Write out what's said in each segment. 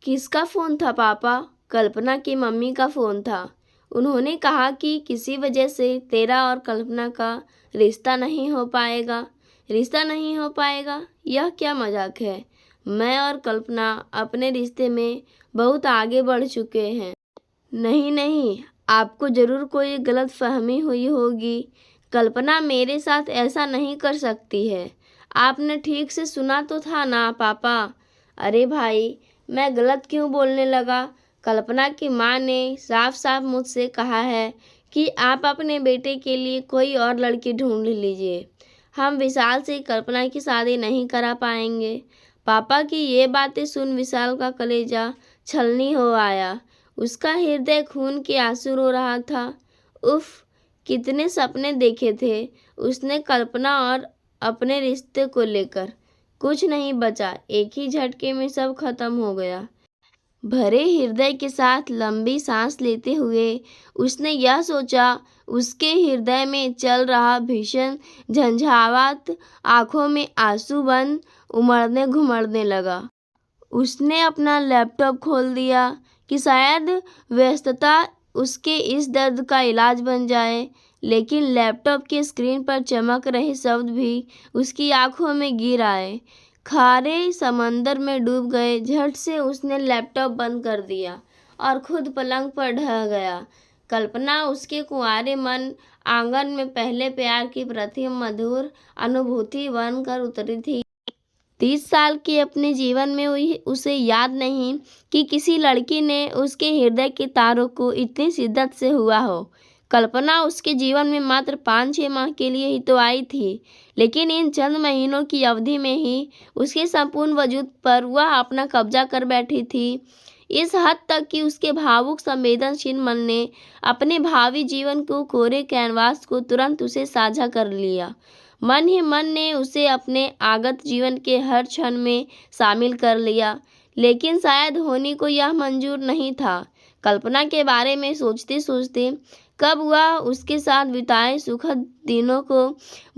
किसका फ़ोन था पापा? कल्पना की मम्मी का फ़ोन था। उन्होंने कहा कि किसी वजह से तेरा और कल्पना का रिश्ता नहीं हो पाएगा। रिश्ता नहीं हो पाएगा? यह क्या मजाक है? मैं और कल्पना अपने रिश्ते में बहुत आगे बढ़ चुके हैं। नहीं नहीं, आपको ज़रूर कोई गलतफहमी हुई होगी। कल्पना मेरे साथ ऐसा नहीं कर सकती है। आपने ठीक से सुना तो था ना पापा? अरे भाई, मैं गलत क्यों बोलने लगा? कल्पना की माँ ने साफ साफ मुझसे कहा है कि आप अपने बेटे के लिए कोई और लड़की ढूंढ लीजिए। हम विशाल से कल्पना की शादी नहीं करा पाएंगे। पापा की ये बातें सुन विशाल का कलेजा छलनी हो आया। उसका हृदय खून के आंसू रो रहा था। उफ, कितने सपने देखे थे उसने कल्पना और अपने रिश्ते को लेकर। कुछ नहीं बचा, एक ही झटके में सब खत्म हो गया। भरे हृदय के साथ लंबी सांस लेते हुए उसने यह सोचा। उसके हृदय में चल रहा भीषण झंझावात आंखों में आंसू बन उमड़ने घुमड़ने लगा। उसने अपना लैपटॉप खोल दिया कि शायद व्यस्तता उसके इस दर्द का इलाज बन जाए, लेकिन लैपटॉप की स्क्रीन पर चमक रहे शब्द भी उसकी आंखों में गिर आए। खारे समंदर में डूब गए। झट से उसने लैपटॉप बंद कर दिया और खुद पलंग पर ढह गया। कल्पना उसके कुंवारे मन आंगन में पहले प्यार की प्रथम मधुर अनुभूति बनकर उतरी थी। 30 साल के अपने जीवन में उसे याद नहीं कि किसी लड़की ने उसके हृदय के तारों को इतनी शिद्दत से हुआ हो। कल्पना उसके जीवन में मात्र 5-6 माह के लिए ही तो आई थी, लेकिन इन चंद महीनों की अवधि में ही उसके संपूर्ण वजूद पर वह अपना कब्जा कर बैठी थी। इस हद तक कि उसके भावुक संवेदनशील मन ने अपने भावी जीवन को कोरे कैनवास को तुरंत उसे साझा कर लिया। मन ही मन ने उसे अपने आगत जीवन के हर क्षण में शामिल कर लिया, लेकिन शायद होनी को यह मंजूर नहीं था। कल्पना के बारे में सोचते सोचते कब वह उसके साथ बिताए सुखद दिनों को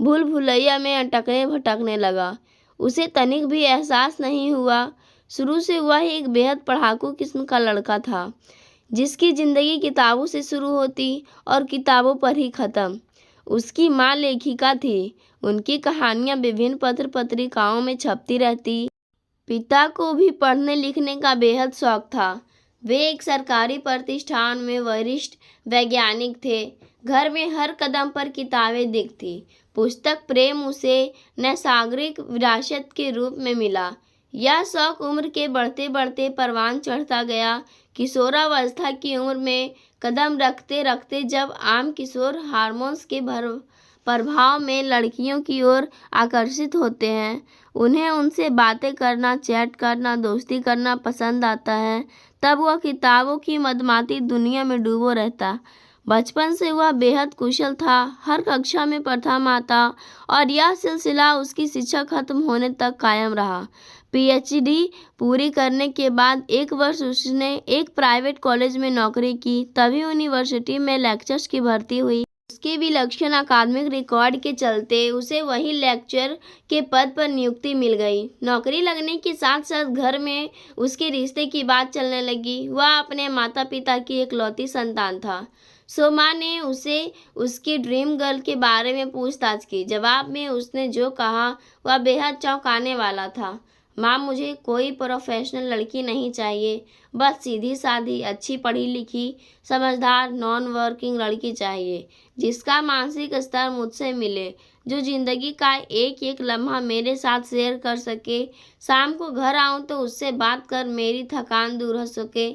भूल भुलैया में अटकने भटकने लगा। उसे तनिक भी एहसास नहीं हुआ। शुरू से वह एक बेहद पढ़ाकू किस्म का लड़का था, जिसकी जिंदगी किताबों से शुरू होती और किताबों पर ही खत्म। उसकी माँ लेखिका थी। उनकी कहानियाँ विभिन्न पत्र पत्रिकाओं में छपती रहती। पिता को भी पढ़ने लिखने का बेहद शौक था। वे एक सरकारी प्रतिष्ठान में वरिष्ठ वैज्ञानिक थे। घर में हर कदम पर किताबें दिखती। पुस्तक प्रेम उसे नैसर्गिक विरासत के रूप में मिला। यह शौक उम्र के बढ़ते बढ़ते परवान चढ़ता गया। किशोरावस्था की उम्र में कदम रखते रखते जब आम किशोर हार्मोन्स के प्रभाव में लड़कियों की ओर आकर्षित होते हैं, उन्हें उनसे बातें करना, चैट करना, दोस्ती करना पसंद आता है, तब वह किताबों की मदमाती दुनिया में डूबो रहता। बचपन से वह बेहद कुशल था, हर कक्षा में प्रथम आता और यह सिलसिला उसकी शिक्षा खत्म होने तक कायम रहा। पीएचडी पूरी करने के बाद 1 वर्ष उसने एक प्राइवेट कॉलेज में नौकरी की। तभी यूनिवर्सिटी में लेक्चर्स की भर्ती हुई। उसके विलक्षण अकादमिक रिकॉर्ड के चलते उसे वही लेक्चर के पद पर नियुक्ति मिल गई। नौकरी लगने के साथ साथ घर में उसके रिश्ते की बात चलने लगी। वह अपने माता पिता की इकलौती संतान था। सो माँ ने उसे उसकी ड्रीम गर्ल के बारे में पूछताछ की। जवाब में उसने जो कहा वह बेहद चौंकाने वाला था। माँ, मुझे कोई प्रोफेशनल लड़की नहीं चाहिए, बस सीधी साधी, अच्छी पढ़ी लिखी, समझदार, नॉन वर्किंग लड़की चाहिए, जिसका मानसिक स्तर मुझसे मिले, जो जिंदगी का एक एक लम्हा मेरे साथ शेयर कर सके, शाम को घर आऊँ तो उससे बात कर मेरी थकान दूर हो सके।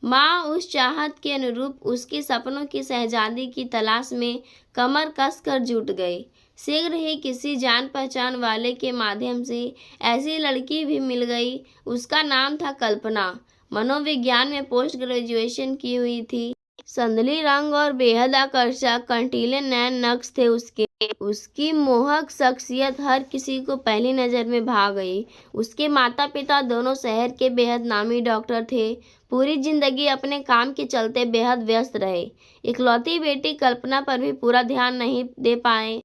माँ उस चाहत के अनुरूप उसके सपनों की शहजादी की तलाश में कमर कस कर जुट गई। शीघ्र ही किसी जान पहचान वाले के माध्यम से ऐसी लड़की भी मिल गई। उसका नाम था कल्पना। मनोविज्ञान में पोस्ट ग्रेजुएशन की हुई थी। संदली रंग और बेहद आकर्षक कंटीले नैन नक्श थे उसके। उसकी मोहक शख्सियत हर किसी को पहली नज़र में भा गई। उसके माता पिता दोनों शहर के बेहद नामी डॉक्टर थे। पूरी जिंदगी अपने काम के चलते बेहद व्यस्त रहे। इकलौती बेटी कल्पना पर भी पूरा ध्यान नहीं दे पाए।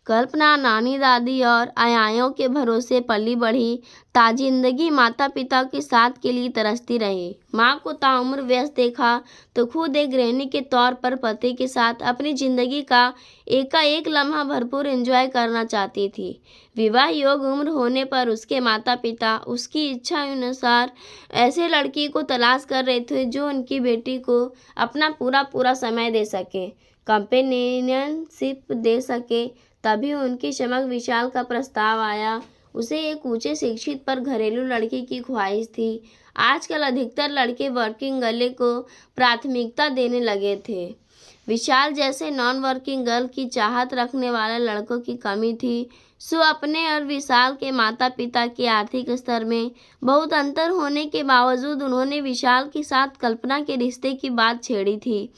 कल्पना नानी दादी और आयाओं के भरोसे पली बढ़ी। ताजिंदगी माता पिता के साथ के लिए तरसती रही। माँ को ताउम्र व्यस्त देखा तो खुद एक गृहिणी के तौर पर पति के साथ अपनी जिंदगी का एकाएक लम्हा भरपूर एंजॉय करना चाहती थी। विवाह योग उम्र होने पर उसके माता पिता उसकी इच्छा अनुसार ऐसे लड़की को तलाश कर रहे थे जो उनकी बेटी को अपना पूरा समय दे सके, कंपेनियनशिप दे सके। तभी उनकी समक्ष विशाल का प्रस्ताव आया। उसे एक ऊंचे शिक्षित पर घरेलू लड़की की ख्वाहिश थी। आजकल अधिकतर लड़के वर्किंग गर्ल को प्राथमिकता देने लगे थे। विशाल जैसे नॉन वर्किंग गर्ल की चाहत रखने वाले लड़कों की कमी थी। सो अपने और विशाल के माता पिता के आर्थिक स्तर में बहुत अंतर होने के बावजूद उन्होंने विशाल के साथ कल्पना के रिश्ते की बात छेड़ी थी।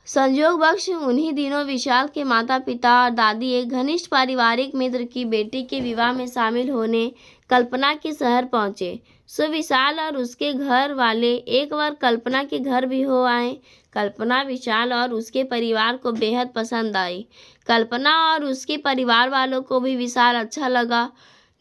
संयोगवश उन्हीं दिनों विशाल के माता पिता और दादी एक घनिष्ठ पारिवारिक मित्र की बेटी के विवाह में शामिल होने कल्पना के शहर पहुंचे। सो विशाल और उसके घर वाले एक बार कल्पना के घर भी हो आए। कल्पना विशाल और उसके परिवार को बेहद पसंद आई। कल्पना और उसके परिवार वालों को भी विशाल अच्छा लगा।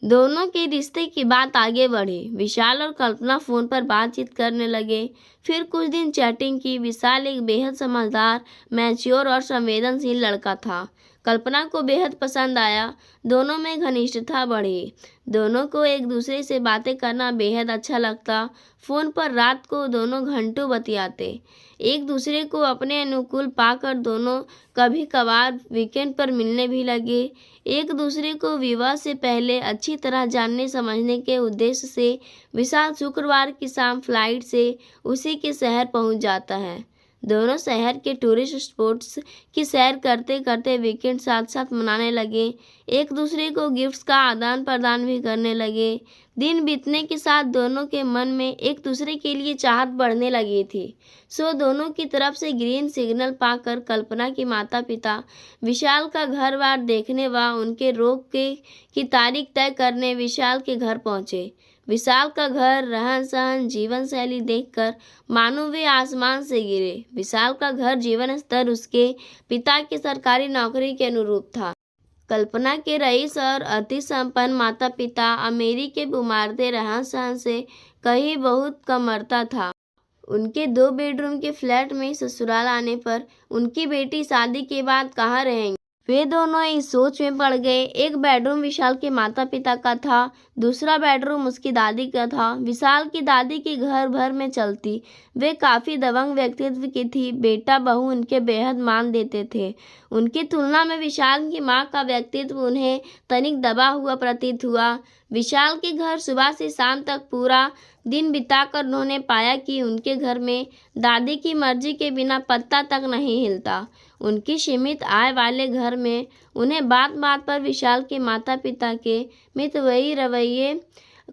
दोनों के रिश्ते की बात आगे बढ़ी। विशाल और कल्पना फ़ोन पर बातचीत करने लगे। फिर कुछ दिन चैटिंग की। विशाल एक बेहद समझदार, मैच्योर और संवेदनशील लड़का था। कल्पना को बेहद पसंद आया। दोनों में घनिष्ठता बढ़ी। दोनों को एक दूसरे से बातें करना बेहद अच्छा लगता। फ़ोन पर रात को दोनों घंटों बतियाते। एक दूसरे को अपने अनुकूल पाकर दोनों कभी कभार वीकेंड पर मिलने भी लगे। एक दूसरे को विवाह से पहले अच्छी तरह जानने समझने के उद्देश्य से विशाल शुक्रवार की शाम फ्लाइट से उसी के शहर पहुंच जाता है। दोनों शहर के टूरिस्ट स्पॉट्स की सैर करते करते वीकेंड साथ साथ मनाने लगे। एक दूसरे को गिफ्ट्स का आदान प्रदान भी करने लगे। दिन बीतने के साथ दोनों के मन में एक दूसरे के लिए चाहत बढ़ने लगी थी। सो दोनों की तरफ से ग्रीन सिग्नल पाकर कल्पना के माता पिता विशाल का घर बार देखने व उनके रोक की तारीख तय करने विशाल के घर पहुंचे। विशाल का घर, रहन सहन, जीवन शैली देखकर मानो वे आसमान से गिरे। विशाल का घर जीवन स्तर उसके पिता की सरकारी नौकरी के अनुरूप था। कल्पना के रईस और अति संपन्न माता पिता अमीरी के बुमारते रहन सहन से कहीं बहुत कमरता था। उनके 2 बेडरूम के फ्लैट में ससुराल आने पर उनकी बेटी शादी के बाद कहाँ रहेंगी। वे दोनों इस सोच में पड़ गए। एक बेडरूम विशाल के माता पिता का था, दूसरा बेडरूम उसकी दादी का था। विशाल की दादी की घर भर में चलती। वे काफ़ी दबंग व्यक्तित्व की थी। बेटा बहू उनके बेहद मान देते थे। उनकी तुलना में विशाल की माँ का व्यक्तित्व उन्हें तनिक दबा हुआ प्रतीत हुआ। विशाल के घर सुबह से शाम तक पूरा दिन बिताकर उन्होंने पाया कि उनके घर में दादी की मर्जी के बिना पत्ता तक नहीं हिलता। उनकी सीमित आय वाले घर में उन्हें बात बात पर विशाल के माता पिता के मितव्ययी रवैये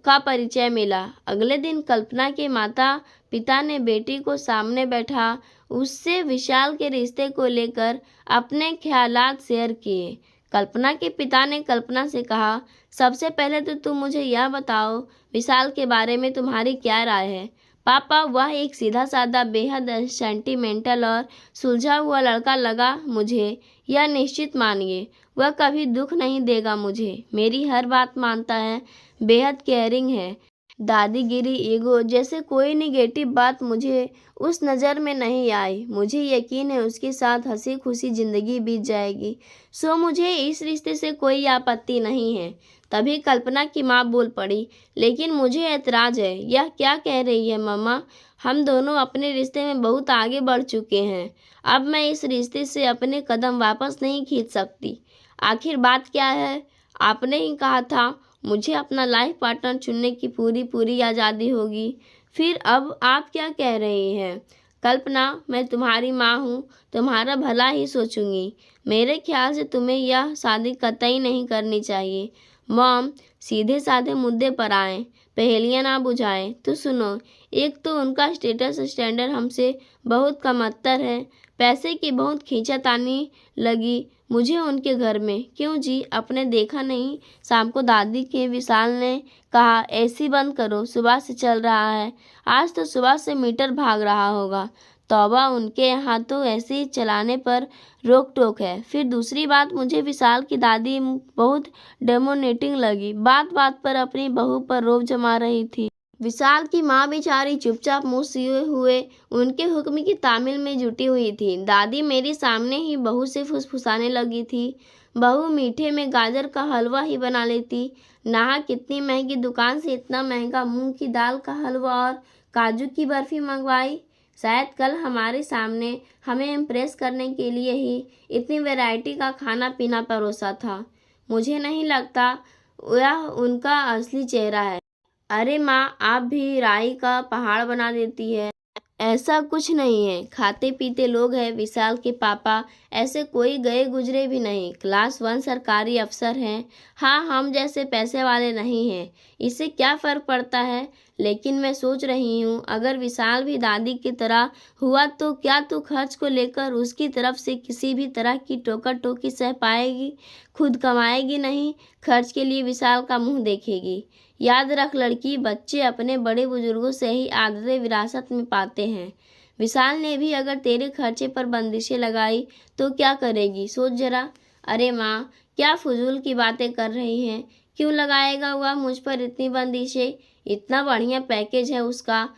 का परिचय मिला। अगले दिन कल्पना के माता पिता ने बेटी को सामने बैठा उससे विशाल के रिश्ते को लेकर अपने ख्यालात शेयर किए। कल्पना के पिता ने कल्पना से कहा, सबसे पहले तो तुम मुझे यह बताओ विशाल के बारे में तुम्हारी क्या राय है। पापा, वह एक सीधा साधा, बेहद सेंटिमेंटल और सुलझा हुआ लड़का लगा मुझे। यह निश्चित मानिए, वह कभी दुख नहीं देगा मुझे। मेरी हर बात मानता है, बेहद केयरिंग है। दादीगिरी, ईगो जैसे कोई निगेटिव बात मुझे उस नज़र में नहीं आई। मुझे यकीन है उसके साथ हंसी खुशी ज़िंदगी बीत जाएगी। सो मुझे इस रिश्ते से कोई आपत्ति नहीं है। तभी कल्पना की माँ बोल पड़ी, लेकिन मुझे ऐतराज़ है। यह क्या कह रही है मम्मा? हम दोनों अपने रिश्ते में बहुत आगे बढ़ चुके हैं। अब मैं इस रिश्ते से अपने कदम वापस नहीं खींच सकती। आखिर बात क्या है? आपने ही कहा था मुझे अपना लाइफ पार्टनर चुनने की पूरी आज़ादी होगी। फिर अब आप क्या कह रही हैं? कल्पना, मैं तुम्हारी माँ हूँ, तुम्हारा भला ही सोचूंगी। मेरे ख्याल से तुम्हें यह शादी कतई नहीं करनी चाहिए। मॉम, सीधे साधे मुद्दे पर आएँ, पहेलियाँ ना बुझाएं। तो सुनो, एक तो उनका स्टेटस स्टैंडर्ड हमसे बहुत कमतर है। पैसे की बहुत खींचातानी लगी मुझे उनके घर में। क्यों जी, आपने देखा नहीं? शाम को दादी के विशाल ने कहा, एसी बंद करो, सुबह से चल रहा है। आज तो सुबह से मीटर भाग रहा होगा। तौबा, उनके यहाँ तो ऐसे ही चलाने पर रोक टोक है। फिर दूसरी बात, मुझे विशाल की दादी बहुत डोमिनेटिंग लगी, बात बात पर अपनी बहू पर रोब जमा रही थी। विशाल की माँ बेचारी चुपचाप मुँह सिए हुए उनके हुक्म की तामील में जुटी हुई थी। दादी मेरे सामने ही बहू से फुसफुसाने लगी थी। बहू मीठे में गाजर का हलवा ही बना लेती, नहा कितनी महंगी दुकान से इतना महंगा मूंग की दाल का हलवा और काजू की बर्फी मंगवाई। शायद कल हमारे सामने हमें इम्प्रेस करने के लिए ही इतनी वैरायटी का खाना पीना परोसा था। मुझे नहीं लगता यह उनका असली चेहरा है। अरे माँ, आप भी राई का पहाड़ बना देती है। ऐसा कुछ नहीं है, खाते पीते लोग हैं। विशाल के पापा ऐसे कोई गए गुजरे भी नहीं, क्लास 1 सरकारी अफसर हैं। हाँ, हम जैसे पैसे वाले नहीं हैं, इससे क्या फ़र्क पड़ता है। लेकिन मैं सोच रही हूँ, अगर विशाल भी दादी की तरह हुआ तो क्या तू खर्च को लेकर उसकी तरफ से किसी भी तरह की टोका टोकी सह पाएगी। खुद कमाएगी नहीं, खर्च के लिए विशाल का मुँह देखेगी। याद रख लड़की, बच्चे अपने बड़े बुजुर्गों से ही आदतें विरासत में पाते हैं। विशाल ने भी अगर तेरे खर्चे पर बंदिशें लगाई तो क्या करेगी, सोच जरा। अरे माँ, क्या फजूल की बातें कर रही हैं। क्यों लगाएगा वह मुझ पर इतनी बंदिशें, इतना बढ़िया पैकेज है उसका।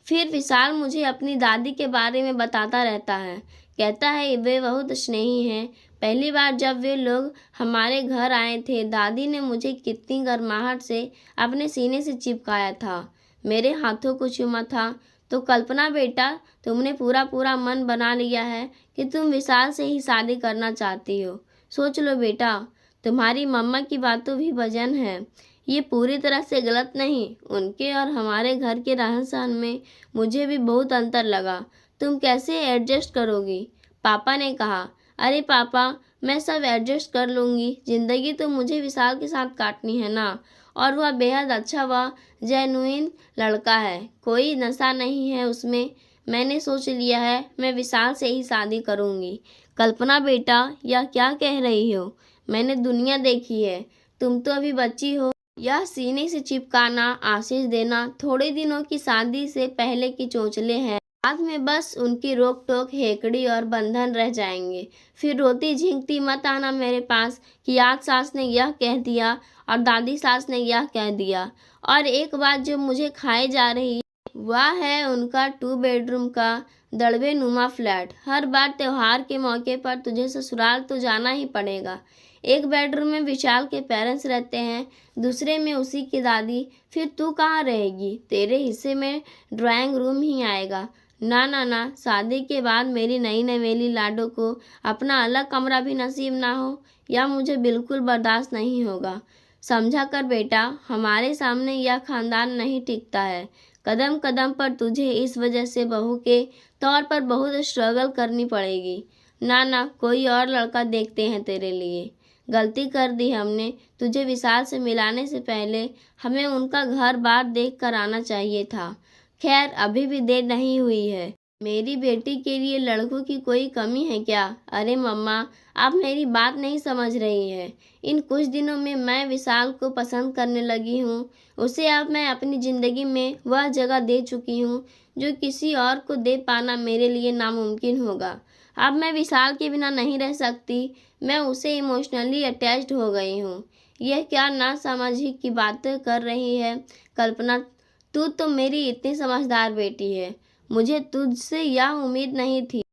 फिर विशाल मुझे अपनी दादी के बारे में बताता रहता है, कहता है वे बहुत स्नेही हैं। पहली बार जब वे लोग हमारे घर आए थे, दादी ने मुझे कितनी गर्माहट से अपने सीने से चिपकाया था, मेरे हाथों को चूमा था। तो कल्पना बेटा, तुमने पूरा पूरा मन बना लिया है कि तुम विशाल से ही शादी करना चाहती हो। सोच लो बेटा, तुम्हारी मम्मा की बातों भी वजन है, ये पूरी तरह से गलत नहीं। उनके और हमारे घर के रहन सहन में मुझे भी बहुत अंतर लगा। तुम कैसे एडजस्ट करोगी, पापा ने कहा। अरे पापा, मैं सब एडजस्ट कर लूँगी, ज़िंदगी तो मुझे विशाल के साथ काटनी है ना। और वह बेहद अच्छा व जेन्युइन लड़का है, कोई नशा नहीं है उसमें। मैंने सोच लिया है, मैं विशाल से ही शादी करूँगी। कल्पना बेटा, यह क्या कह रही हो। मैंने दुनिया देखी है, तुम तो अभी बच्ची हो। यह सीने से चिपकाना, आशीष देना थोड़े दिनों की शादी से पहले की चोंचले हैं, बाद में बस उनकी रोक टोक, हेकड़ी और बंधन रह जाएंगे। फिर रोती झिंकती मत आना मेरे पास कि आज सास ने यह कह दिया और दादी सास ने यह कह दिया। और एक बात जो मुझे खाए जा रही है, वह है उनका 2 बेडरूम का दड़बे नुमा फ्लैट। हर बार त्योहार के मौके पर तुझे ससुराल तो जाना ही पड़ेगा। एक बेडरूम में विशाल के पेरेंट्स रहते हैं, दूसरे में उसी की दादी। फिर तू कहाँ रहेगी, तेरे हिस्से में ड्राइंग रूम ही आएगा। ना ना ना, शादी के बाद मेरी नई नवेली लाडो को अपना अलग कमरा भी नसीब ना हो, यह मुझे बिल्कुल बर्दाश्त नहीं होगा। समझा कर बेटा, हमारे सामने यह खानदान नहीं टिकता है। कदम कदम पर तुझे इस वजह से बहू के तौर पर बहुत स्ट्रगल करनी पड़ेगी। ना ना, कोई और लड़का देखते हैं तेरे लिए। गलती कर दी हमने, तुझे विशाल से मिलाने से पहले हमें उनका घर बार देख कर आना चाहिए था। खैर, अभी भी देर नहीं हुई है। मेरी बेटी के लिए लड़कों की कोई कमी है क्या। अरे मम्मा, आप मेरी बात नहीं समझ रही हैं। इन कुछ दिनों में मैं विशाल को पसंद करने लगी हूँ। उसे अब मैं अपनी ज़िंदगी में वह जगह दे चुकी हूँ जो किसी और को दे पाना मेरे लिए नामुमकिन होगा। अब मैं विशाल के बिना नहीं रह सकती, मैं उसे इमोशनली अटैच्ड हो गई हूँ। यह क्या ना समझी की बातें कर रही है कल्पना। तू तो मेरी इतनी समझदार बेटी है, मुझे तुझसे यह उम्मीद नहीं थी।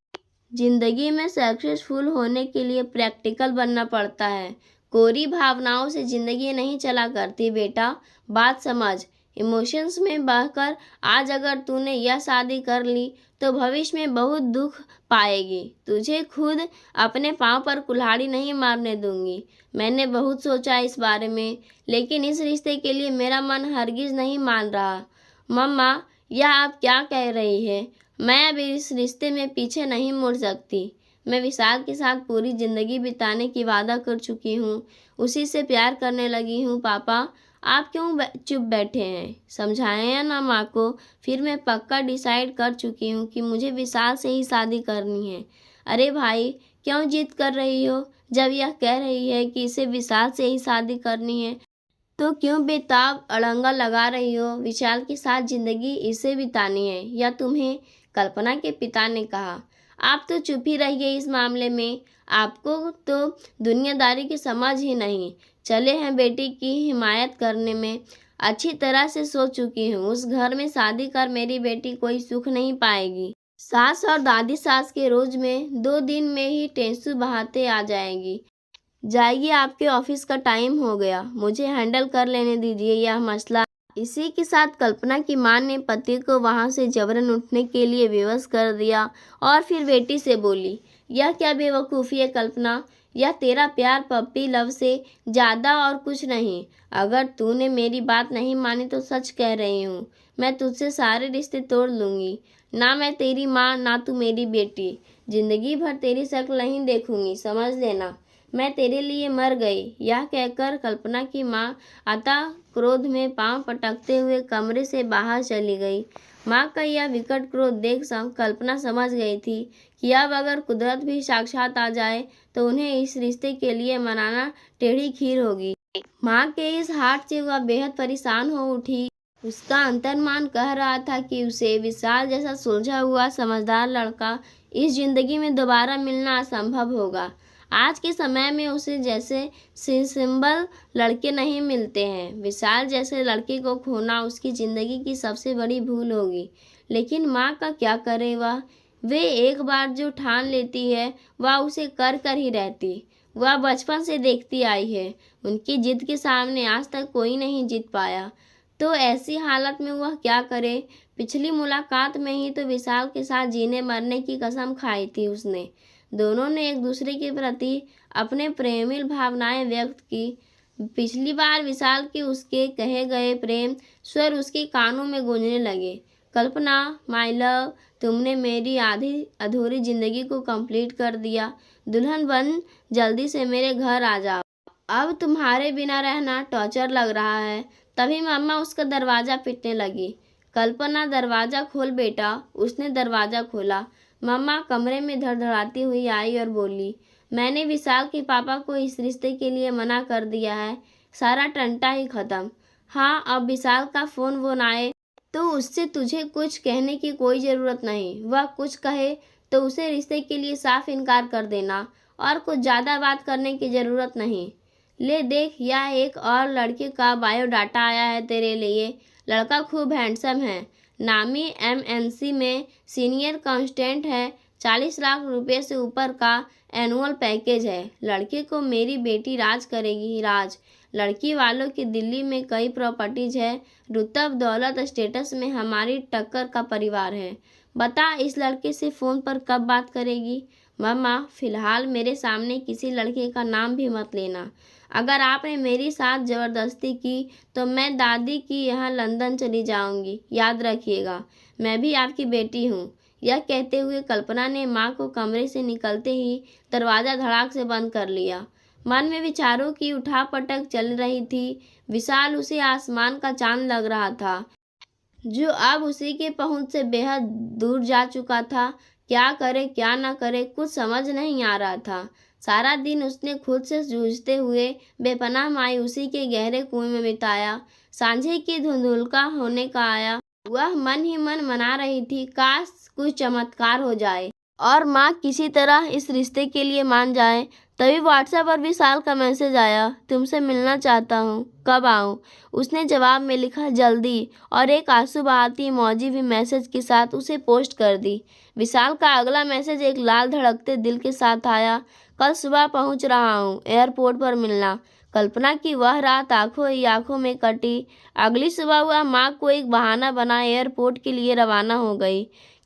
जिंदगी में सक्सेसफुल होने के लिए प्रैक्टिकल बनना पड़ता है, कोरी भावनाओं से जिंदगी नहीं चला करती बेटा। बात समझ, इमोशंस में बहकर आज अगर तूने यह शादी कर ली तो भविष्य में बहुत दुख पाएगी। तुझे खुद अपने पाँव पर कुल्हाड़ी नहीं मारने दूंगी। मैंने बहुत सोचा इस बारे में, लेकिन इस रिश्ते के लिए मेरा मन हरगिज़ नहीं मान रहा। मम्मा, यह आप क्या कह रही है। मैं अब इस रिश्ते में पीछे नहीं मुड़ सकती। मैं विशाल के साथ पूरी ज़िंदगी बिताने की वादा कर चुकी हूँ, उसी से प्यार करने लगी हूँ। पापा, आप क्यों चुप बैठे हैं, समझाएं या ना माँ को। फिर मैं पक्का डिसाइड कर चुकी हूँ कि मुझे विशाल से ही शादी करनी है। अरे भाई, क्यों जिद कर रही हो। जब यह कह रही है कि इसे विशाल से ही शादी करनी है तो क्यों बेताब अड़ंगा लगा रही हो। विशाल के साथ ज़िंदगी इसे बितानी है या तुम्हें। कल्पना के पिता ने कहा, आप तो चुप ही रहिए इस मामले में, आपको तो दुनियादारी की समझ ही नहीं। चले हैं बेटी की हिमायत करने में, अच्छी तरह से सोच चुकी हूँ, उस घर में शादी कर मेरी बेटी कोई सुख नहीं पाएगी। सास और दादी सास के रोज में 2 दिन में ही टेंसू बहाते आ जाएगी। जाइए, आपके ऑफिस का टाइम हो गया, मुझे हैंडल कर लेने दीजिए यह मसला। इसी के साथ कल्पना की मां ने पति को वहां से जबरन उठने के लिए विवश कर दिया और फिर बेटी से बोली, यह क्या बेवकूफ़ी है कल्पना, यह तेरा प्यार पप्पी लव से ज़्यादा और कुछ नहीं। अगर तूने मेरी बात नहीं मानी तो सच कह रही हूँ, मैं तुझसे सारे रिश्ते तोड़ लूँगी। ना मैं तेरी माँ, ना तू मेरी बेटी। जिंदगी भर तेरी शक्ल नहीं देखूंगी, समझ लेना। मैं तेरे लिए मर गई। यह कहकर कल्पना की माँ अतः क्रोध में पांव पटकते हुए कमरे से बाहर चली गई। माँ का यह विकट क्रोध देख कल्पना समझ गई थी कि अब अगर कुदरत भी साक्षात आ जाए तो उन्हें इस रिश्ते के लिए मनाना टेढ़ी खीर होगी। माँ के इस हाथ से वह बेहद परेशान हो उठी। उसका अंतर्मन कह रहा था कि उसे विशाल जैसा सुलझा हुआ समझदार लड़का इस जिंदगी में दोबारा मिलना असंभव होगा। आज के समय में उसे जैसे सिंबल लड़के नहीं मिलते हैं। विशाल जैसे लड़के को खोना उसकी ज़िंदगी की सबसे बड़ी भूल होगी। लेकिन माँ का क्या करे वे एक बार जो ठान लेती है वह उसे कर कर ही रहती। वह बचपन से देखती आई है, उनकी जिद के सामने आज तक कोई नहीं जीत पाया, तो ऐसी हालत में वह क्या करे। पिछली मुलाकात में ही तो विशाल के साथ जीने मरने की कसम खाई थी उसने। दोनों ने एक दूसरे के प्रति अपने प्रेमिल भावनाएं व्यक्त की। पिछली बार विशाल के उसके कहे गए प्रेम स्वर उसके कानों में गूंजने लगे। कल्पना, माय लव, तुमने मेरी आधी अधूरी जिंदगी को कंप्लीट कर दिया। दुल्हन बन जल्दी से मेरे घर आ जाओ। अब तुम्हारे बिना रहना टॉर्चर लग रहा है। तभी मम्मा उसका दरवाज़ा पीटने लगी। कल्पना, दरवाज़ा खोल बेटा। उसने दरवाज़ा खोला। मम्मा कमरे में धड़धड़ाती हुई आई और बोली, मैंने विशाल के पापा को इस रिश्ते के लिए मना कर दिया है। सारा टंटा ही ख़त्म। हाँ, अब विशाल का फ़ोन आए तो उससे तुझे कुछ कहने की कोई ज़रूरत नहीं। वह कुछ कहे तो उसे रिश्ते के लिए साफ इनकार कर देना और कुछ ज़्यादा बात करने की ज़रूरत नहीं। ले देख, यह एक और लड़के का बायोडाटा आया है तेरे लिए। लड़का खूब हैंडसम है, नामी एमएनसी में सीनियर कांस्टेंट है, 40 लाख रुपए से ऊपर का एनुअल पैकेज है। लड़के को मेरी बेटी राज करेगी। राज, लड़की वालों की दिल्ली में कई प्रॉपर्टीज है, रुतब दौलत स्टेटस में हमारी टक्कर का परिवार है। बता, इस लड़के से फ़ोन पर कब बात करेगी? मम्मा, फ़िलहाल मेरे सामने किसी लड़के का नाम भी मत लेना। अगर आपने मेरी साथ ज़बरदस्ती की तो मैं दादी की यहाँ लंदन चली जाऊँगी। याद रखिएगा, मैं भी आपकी बेटी हूँ। यह कहते हुए कल्पना ने माँ को कमरे से निकलते ही दरवाज़ा धड़ाक से बंद कर लिया। मन में विचारों की उठापटक चल रही थी। विशाल उसे आसमान का चांद लग रहा था, जो अब उसी के पहुंच से बेहद दूर जा चुका था। क्या करे क्या न करे कुछ समझ नहीं आ रहा था। सारा दिन उसने खुद से जूझते हुए बेपनाह मायूसी के गहरे कुएं में बिताया। सांझे की धुंधुलका होने का आया। वह मन ही मन मना रही थी, काश कुछ चमत्कार हो जाए और माँ किसी तरह इस रिश्ते के लिए मान जाए। तभी व्हाट्सएप पर विशाल का मैसेज आया, तुमसे मिलना चाहता हूँ, कब आऊँ? उसने जवाब में लिखा, जल्दी, और एक आंसू बहाती इमोजी भी मैसेज के साथ उसे पोस्ट कर दी। विशाल का अगला मैसेज एक लाल धड़कते दिल के साथ आया, कल सुबह पहुँच रहा हूँ, एयरपोर्ट पर मिलना। कल्पना की वह रात आंखों ही आंखों में कटी। अगली सुबह वह माँ को एक बहाना बना एयरपोर्ट के लिए रवाना हो गई।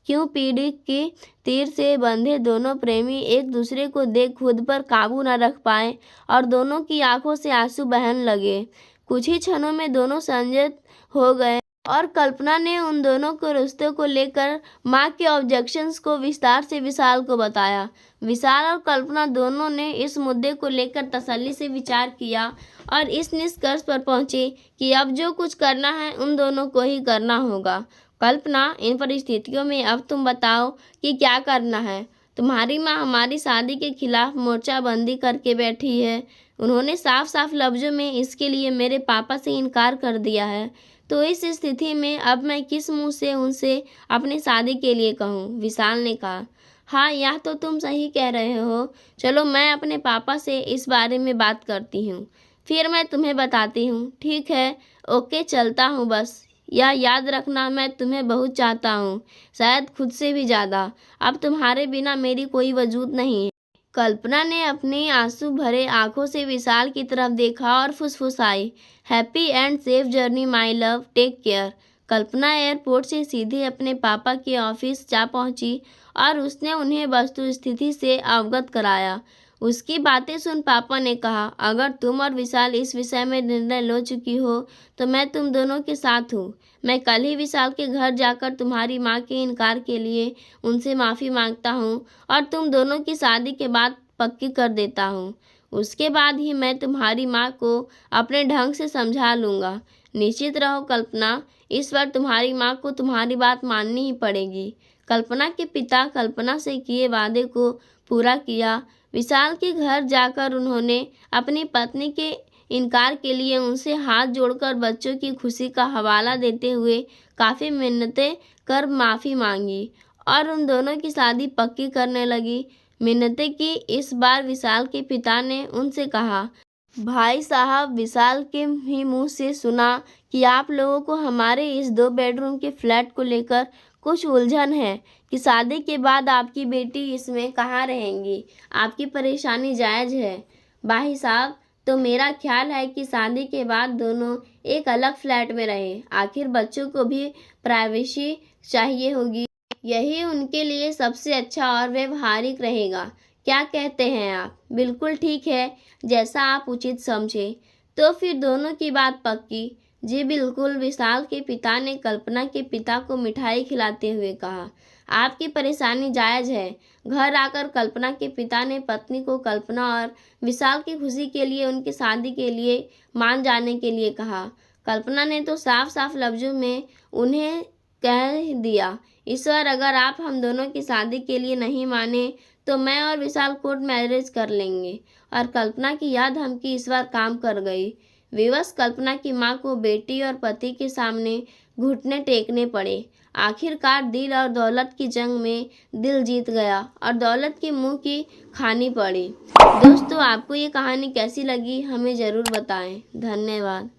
क्यों पीढ़ी की तीर से बंधे दोनों प्रेमी एक दूसरे को देख खुद पर काबू न रख पाए और दोनों की आंखों से आंसू बहने लगे। कुछ ही क्षणों में दोनों संजय हो गए और कल्पना ने उन दोनों के रिश्ते को लेकर माँ के ऑब्जेक्शंस को विस्तार से विशाल को बताया। विशाल और कल्पना दोनों ने इस मुद्दे को लेकर तसल्ली से विचार किया और इस निष्कर्ष पर पहुंचे कि अब जो कुछ करना है उन दोनों को ही करना होगा। कल्पना, इन परिस्थितियों में अब तुम बताओ कि क्या करना है। तुम्हारी माँ हमारी शादी के खिलाफ मोर्चाबंदी करके बैठी है। उन्होंने साफ साफ लफ्ज़ों में इसके लिए मेरे पापा से इनकार कर दिया है। तो इस स्थिति में अब मैं किस मुंह से उनसे अपनी शादी के लिए कहूँ? विशाल ने कहा। हाँ, यह तो तुम सही कह रहे हो। चलो मैं अपने पापा से इस बारे में बात करती हूँ, फिर मैं तुम्हें बताती हूँ। ठीक है, ओके, चलता हूँ बस। यह याद रखना, मैं तुम्हें बहुत चाहता हूँ, शायद खुद से भी ज़्यादा। अब तुम्हारे बिना मेरी कोई वजूद नहीं है। कल्पना ने अपनी आंसू भरे आंखों से विशाल की तरफ देखा और फुसफुसाई, happy and safe journey my love, take care. Kalpana airport से सीधे अपने पापा के ऑफिस जा पहुंची और उसने उन्हें वस्तु स्थिति से अवगत कराया। उसकी बातें सुन पापा ने कहा, अगर तुम और विशाल इस विषय में निर्णय ले चुकी हो तो मैं तुम दोनों के साथ हूँ। मैं कल ही विशाल के घर जाकर तुम्हारी माँ के इनकार के लिए उनसे माफ़ी मांगता हूँ और तुम दोनों की शादी के बाद पक्की कर देता हूँ। उसके बाद ही मैं तुम्हारी माँ को अपने ढंग से समझा लूँगा। निश्चित रहो कल्पना, इस बार तुम्हारी माँ को तुम्हारी बात माननी ही पड़ेगी। कल्पना के पिता कल्पना से किए वादे को पूरा किया। विशाल के घर जाकर उन्होंने अपनी पत्नी के इनकार के लिए उनसे हाथ जोड़कर बच्चों की खुशी का हवाला देते हुए काफ़ी मिन्नतें कर माफ़ी मांगी और उन दोनों की शादी पक्की करने लगी। मिन्नतें की इस बार विशाल के पिता ने उनसे कहा, भाई साहब, विशाल के ही मुंह से सुना कि आप लोगों को हमारे इस 2 बेडरूम के फ्लैट को लेकर कुछ उलझन है कि शादी के बाद आपकी बेटी इसमें कहाँ रहेंगी। आपकी परेशानी जायज़ है भाई साहब, तो मेरा ख्याल है कि शादी के बाद दोनों एक अलग फ्लैट में रहें। आखिर बच्चों को भी प्राइवेसी चाहिए होगी, यही उनके लिए सबसे अच्छा और व्यवहारिक रहेगा। क्या कहते हैं आप? बिल्कुल ठीक है, जैसा आप उचित समझे। तो फिर दोनों की बात पक्की? जी बिल्कुल, विशाल के पिता ने कल्पना के पिता को मिठाई खिलाते हुए कहा। आपकी परेशानी जायज़ है। घर आकर कल्पना के पिता ने पत्नी को कल्पना और विशाल की खुशी के लिए उनकी शादी के लिए मान जाने के लिए कहा। कल्पना ने तो साफ साफ लफ्ज़ों में उन्हें कह दिया, ईश्वर, अगर आप हम दोनों की शादी के लिए नहीं माने तो मैं और विशाल कोर्ट मैरिज कर लेंगे। और कल्पना की यह धमकी इस बार काम कर गई। विवश कल्पना की माँ को बेटी और पति के सामने घुटने टेकने पड़े। आखिरकार दिल और दौलत की जंग में दिल जीत गया और दौलत की मुंह की खानी पड़ी। दोस्तों, आपको ये कहानी कैसी लगी हमें ज़रूर बताएं। धन्यवाद।